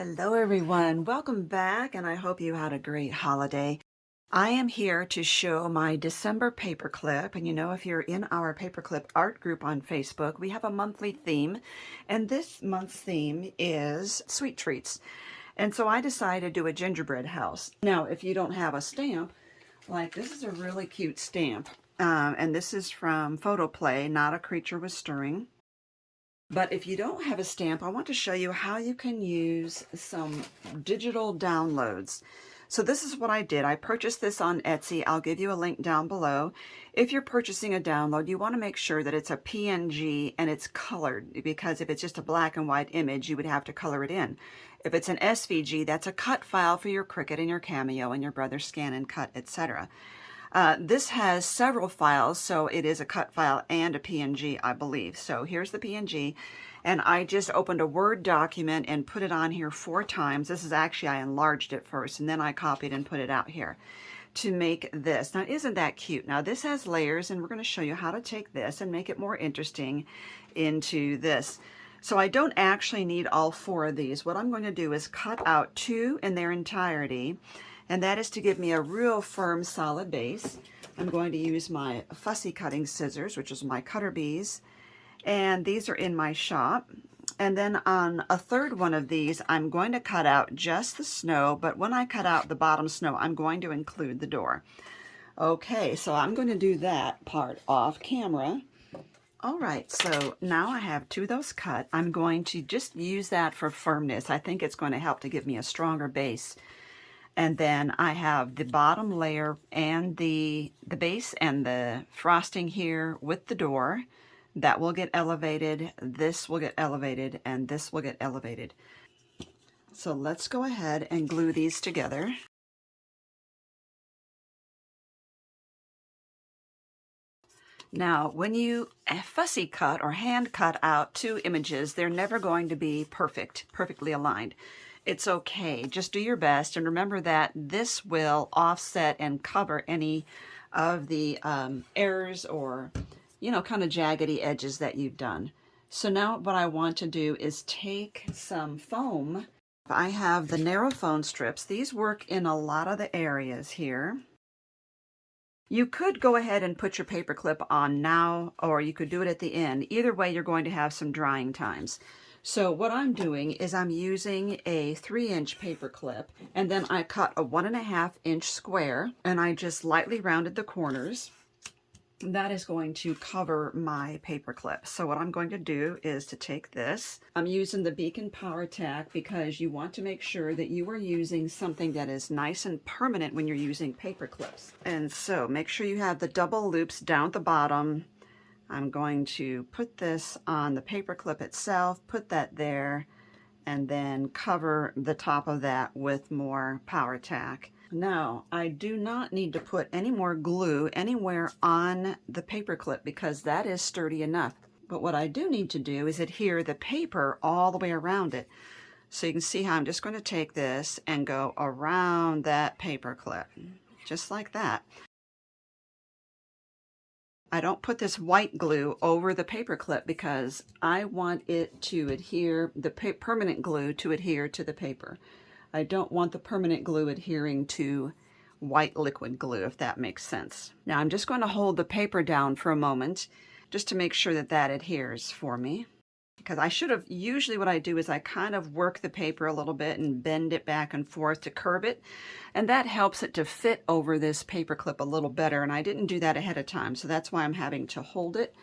Hello everyone, welcome back and I hope you had a great holiday. I am here to show my December paperclip, and you know, if you're in our paperclip art group on Facebook, we have a monthly theme, and this month's theme is sweet treats. And so I decided to do a gingerbread house. Now, if you don't have a stamp, like this is a really cute stamp, and this is from Photoplay, Not a Creature Was Stirring. But if you don't have a stamp, I want to show you how you can use some digital downloads. So this is what I did. I purchased this on Etsy. I'll give you a link down below. If you're purchasing a download, you want to make sure that it's a PNG and it's colored, because if it's just a black and white image, you would have to color it in. If it's an SVG, that's a cut file for your Cricut and your Cameo and your Brother Scan and Cut, etc. This has several files, so it is a cut file and a PNG, I believe. So here's the PNG, and I just opened a Word document and put it on here 4 times. This is actually, I enlarged it first, and then I copied and put it out here to make this. Now, isn't that cute? Now, this has layers, and we're going to show you how to take this and make it more interesting into this. So I don't actually need all 4 of these. What I'm going to do is cut out 2 in their entirety, and that is to give me a real firm, solid base. I'm going to use my fussy cutting scissors, which is my cutter bees, and these are in my shop. And then on a third one of these, I'm going to cut out just the snow, but when I cut out the bottom snow, I'm going to include the door. Okay, so I'm going to do that part off camera. All right, so now I have 2 of those cut. I'm going to just use that for firmness. I think it's going to help to give me a stronger base. And then I have the bottom layer and the base and the frosting here with the door. That will get elevated, this will get elevated, and this will get elevated. So let's go ahead and glue these together. Now, when you fussy cut or hand cut out 2 images, they're never going to be perfectly aligned. It's okay. Just do your best, and remember that this will offset and cover any of the errors or, you know, kind of jaggedy edges that you've done. So now what I want to do is take some foam. I have the narrow foam strips. These work in a lot of the areas here. You could go ahead and put your paper clip on now, or you could do it at the end. Either way, you're going to have some drying times. So what I'm doing is I'm using a 3-inch paper clip, and then I cut a 1.5-inch square, and I just lightly rounded the corners. That is going to cover my paper clip. So what I'm going to do is to take this. I'm using the Beacon Power Tack because you want to make sure that you are using something that is nice and permanent when you're using paper clips. And so make sure you have the double loops down at the bottom. I'm going to put this on the paper clip itself, put that there, and then cover the top of that with more Power Tack. Now, I do not need to put any more glue anywhere on the paper clip because that is sturdy enough. But what I do need to do is adhere the paper all the way around it. So you can see how I'm just going to take this and go around that paper clip, just like that. I don't put this white glue over the paper clip because I want it to adhere, the permanent glue to adhere to the paper. I don't want the permanent glue adhering to white liquid glue, if that makes sense. Now I'm just going to hold the paper down for a moment just to make sure that that adheres for me. Because I should have, usually what I do is I kind of work the paper a little bit and bend it back and forth to curve it, and that helps it to fit over this paper clip a little better, and I didn't do that ahead of time, so that's why I'm having to hold it.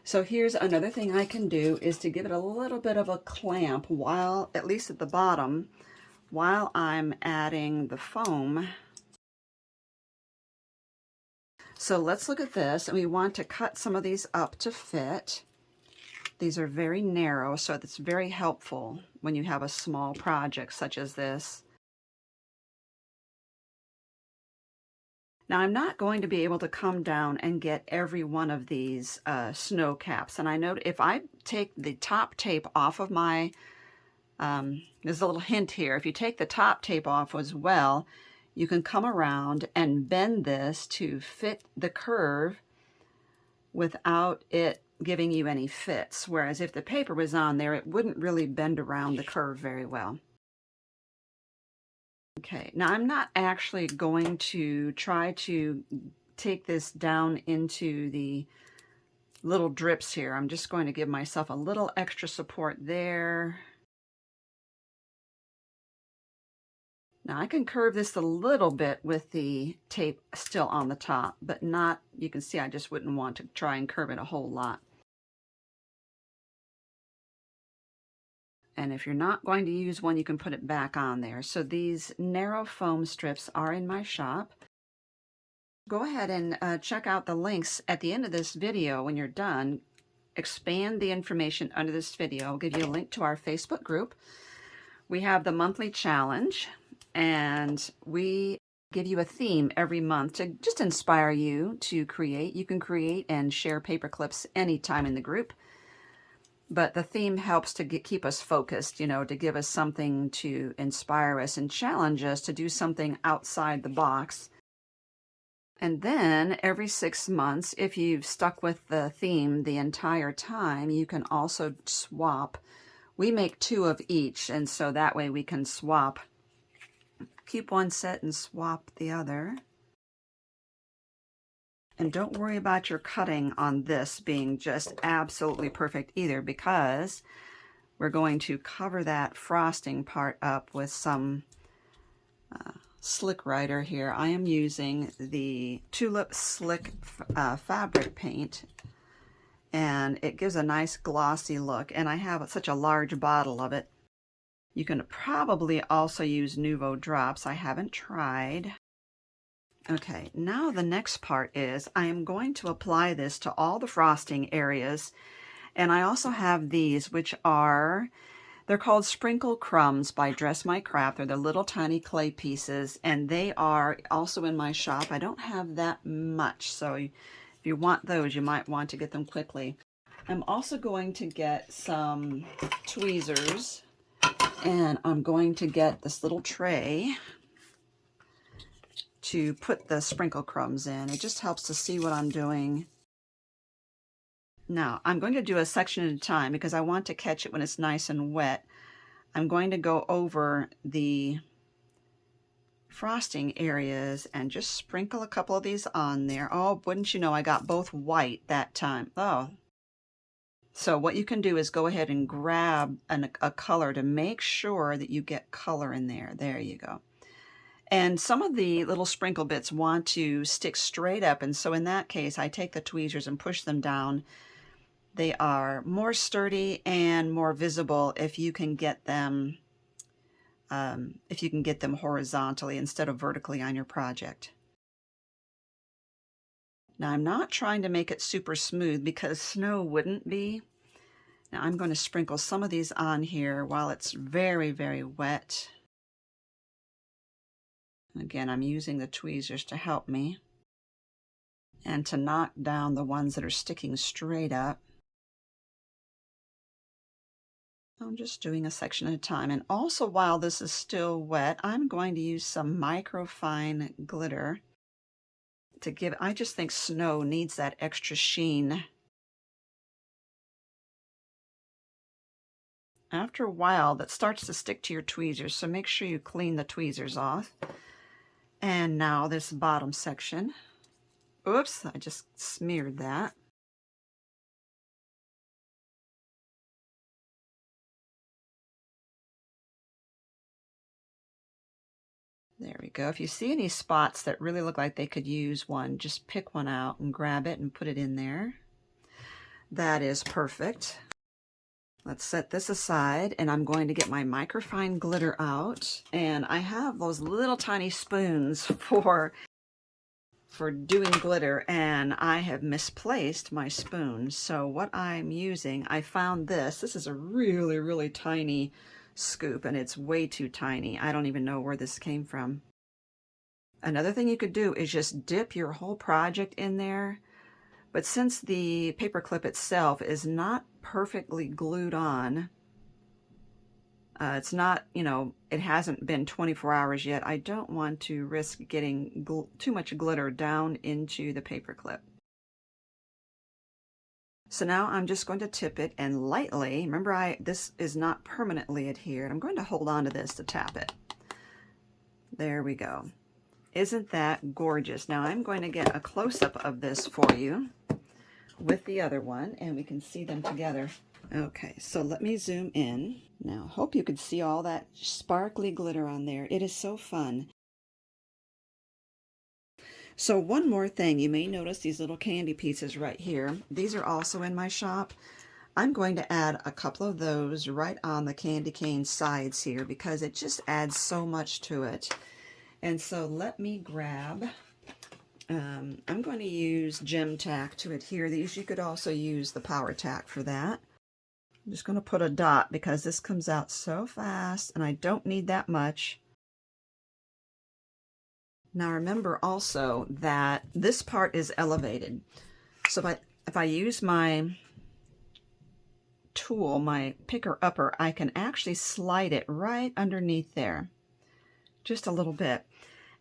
So here's another thing I can do is to give it a little bit of a clamp while, at least at the bottom, while I'm adding the foam. So let's look at this, and we want to cut some of these up to fit. These are very narrow, so it's very helpful when you have a small project such as this. Now I'm not going to be able to come down and get every one of these snow caps, and I know if I take the top tape off of my, there's a little hint here, if you take the top tape off as well, you can come around and bend this to fit the curve without it giving you any fits, whereas if the paper was on there, it wouldn't really bend around the curve very well. Okay, now I'm not actually going to try to take this down into the little drips here. I'm just going to give myself a little extra support there. Now I can curve this a little bit with the tape still on the top, but not, you can see I just wouldn't want to try and curve it a whole lot. And if you're not going to use one, you can put it back on there. So these narrow foam strips are in my shop. Go ahead and check out the links at the end of this video when you're done. Expand the information under this video. I'll give you a link to our Facebook group. We have the monthly challenge, and we give you a theme every month to just inspire you to create. You can create and share paper clips anytime in the group, but the theme helps to keep us focused, you know, to give us something to inspire us and challenge us to do something outside the box. And then every 6 months, if you've stuck with the theme the entire time, you can also swap. We make 2 of each, and so that way we can swap. Keep one set and swap the other. And don't worry about your cutting on this being just absolutely perfect either, because we're going to cover that frosting part up with some slick writer here. I am using the Tulip Slick fabric paint, and it gives a nice glossy look, and I have such a large bottle of it. You can probably also use Nuvo drops. I haven't tried. Okay, now the next part is I am going to apply this to all the frosting areas, and I also have these, which are, they're called Sprinkle Crumbs by Dress My Craft. They're the little tiny clay pieces, and they are also in my shop. I don't have that much, so if you want those, you might want to get them quickly. I'm also going to get some tweezers, and I'm going to get this little tray to put the sprinkle crumbs in. It just helps to see what I'm doing. Now, I'm going to do a section at a time because I want to catch it when it's nice and wet. I'm going to go over the frosting areas and just sprinkle a couple of these on there. Oh, wouldn't you know, I got both white that time. Oh. So what you can do is go ahead and grab a color to make sure that you get color in there. There you go. And some of the little sprinkle bits want to stick straight up, and so in that case, I take the tweezers and push them down. They are more sturdy and more visible if you can get them horizontally instead of vertically on your project. Now, I'm not trying to make it super smooth because snow wouldn't be. Now, I'm going to sprinkle some of these on here while it's very, very wet. Again, I'm using the tweezers to help me and to knock down the ones that are sticking straight up. I'm just doing a section at a time. And also, while this is still wet, I'm going to use some microfine glitter to give, I just think snow needs that extra sheen. After a while, that starts to stick to your tweezers, so make sure you clean the tweezers off. And now this bottom section. Oops, I just smeared that. There we go. If you see any spots that really look like they could use one, just pick one out and grab it and put it in there. That is perfect. Let's set this aside, and I'm going to get my microfine glitter out. And I have those little tiny spoons for doing glitter, and I have misplaced my spoon. So what I'm using, I found this. This is a really, really tiny scoop, and it's way too tiny. I don't even know where this came from. Another thing you could do is just dip your whole project in there. But since the paper clip itself is not perfectly glued on, it's not, you know, it hasn't been 24 hours yet, I don't want to risk getting too much glitter down into the paper clip. So now I'm just going to tip it and lightly, remember this is not permanently adhered, I'm going to hold on to this to tap it. There we go. Isn't that gorgeous? Now I'm going to get a close-up of this for you with the other one, and we can see them together. Okay, so let me zoom in. Now, hope you could see all that sparkly glitter on there. It is so fun. So one more thing, you may notice these little candy pieces right here. These are also in my shop. I'm going to add a couple of those right on the candy cane sides here because it just adds so much to it. And so let me grab, I'm going to use gem tack to adhere these. You could also use the power tack for that. I'm just going to put a dot because this comes out so fast and I don't need that much. Now remember also that this part is elevated. So if I use my tool, my picker upper, I can actually slide it right underneath there. Just a little bit.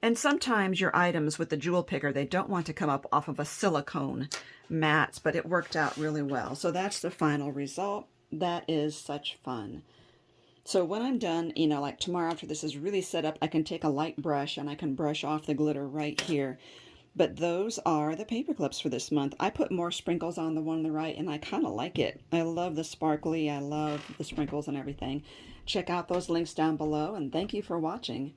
And sometimes your items with the jewel picker, they don't want to come up off of a silicone mat, but it worked out really well. So that's the final result. That is such fun. So when I'm done, you know, like tomorrow after this is really set up, I can take a light brush and I can brush off the glitter right here. But those are the paper clips for this month. I put more sprinkles on the one on the right, and I kind of like it. I love the sparkly, I love the sprinkles and everything. Check out those links down below, and thank you for watching.